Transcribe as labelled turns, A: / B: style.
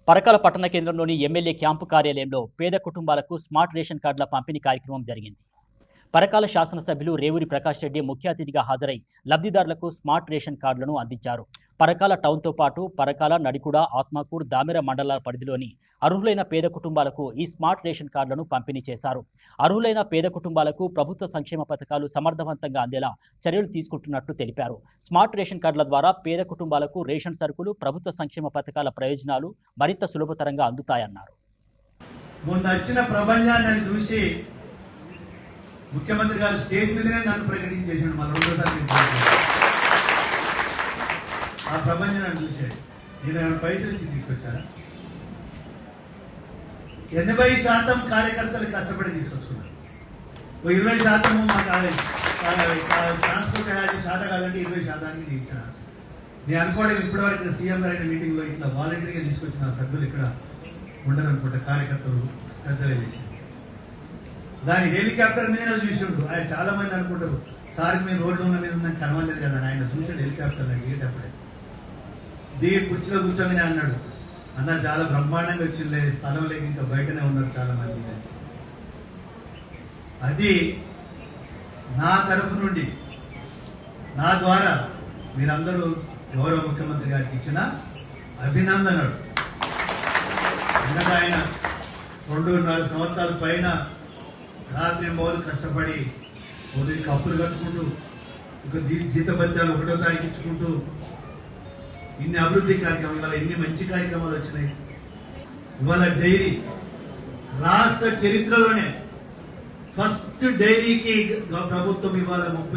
A: పరకాల పట్టణ కేంద్రంలోని MLA camp కార్యాలయంలో పేద కుటుంబాలకు స్మార్ట్ రేషన్ కార్డుల పంపిణీ కార్యక్రమం జరిగింది. పరకాల శాసనసభ్యులు రేవూరి ప్రకాష్ రెడ్డి ముఖ్య అతిథిగా హాజరై లబ్ధిదారులకు స్మార్ట్ రేషన్ కార్డులను అందించారు. పరకాల టౌన్తో పాటు పరకాల, నడికుడ, ఆత్మకూర్, దామెర మండలాల పరిధిలోని అర్హులైన పేద కుటుంబాలకు ఈ స్మార్ట్ రేషన్ కార్డులను పంపిణీ చేశారు. అర్హులైన పేద కుటుంబాలకు ప్రభుత్వ సంక్షేమ పథకాలు సమర్థవంతంగా అందేలా చర్యలు తీసుకుంటున్నట్లు తెలిపారు. స్మార్ట్ రేషన్ కార్డుల ద్వారా పేద కుటుంబాలకు రేషన్ సరుకులు, ప్రభుత్వ సంక్షేమ పథకాల ప్రయోజనాలు మరింత సులభతరంగా అందుతాయన్నారు.
B: మొన్న వచ్చిన ప్రపంచాన్ని చూసి ముఖ్యమంత్రి గారు స్టేజ్ మీదనే నన్ను ప్రకటించేసాడు. మన రెండోసారి ఆ ప్రపంచాన్ని చూశాడు. నేను పైసలు ఇచ్చి తీసుకొచ్చాను. 80% కార్యకర్తలు కష్టపడి తీసుకొచ్చుకున్నారు. 20% మా ట్రాన్స్పోర్ట్ శాతం కాదంటే 20% ఇచ్చిన. నేను అనుకోవడం ఇప్పటివరకు సీఎం గారి మీటింగ్ లో ఇట్లా వాలంటీర్గా తీసుకొచ్చిన సభ్యులు ఇక్కడ ఉండరనుకుంటా. కార్యకర్తలు శ్రద్ధ వేసి దాని హెలికాప్టర్ మీద చూసిండు. ఆయన చాలా మంది అనుకుంటారు సార్కి మేము రోడ్డు ఉన్న మీద నాకు కనవలేదు కదా. ఆయన చూసాడు హెలికాప్టర్ నాకు దిగేటప్పుడే. దిగి కుర్చీలో కూర్చోగానే అన్నాడు, అన్న చాలా బ్రహ్మాండంగా వచ్చింది, స్థలం లేక ఇంకా బయటనే ఉన్నారు చాలా మంది. అది నా తరఫు నుండి నా ద్వారా మీరందరూ గౌరవ ముఖ్యమంత్రి గారికి ఇచ్చిన అభినందనలు. ఎందుకంటే ఆయన 2.5 సంవత్సరాల పైన రాత్రి మౌలు కష్టపడి ఒకరికి అప్పులు కట్టుకుంటూ ఒక జీతభత్యాలు 1వ తారీఖు ఇచ్చుకుంటూ ఇన్ని అభివృద్ధి కార్యక్రమాలు, ఇవాళ ఎన్ని మంచి కార్యక్రమాలు వచ్చినాయి. ఇవాళ డైరీ రాష్ట్ర చరిత్రలోనే ఫస్ట్ డైరీకి ప్రభుత్వం ఇవాళ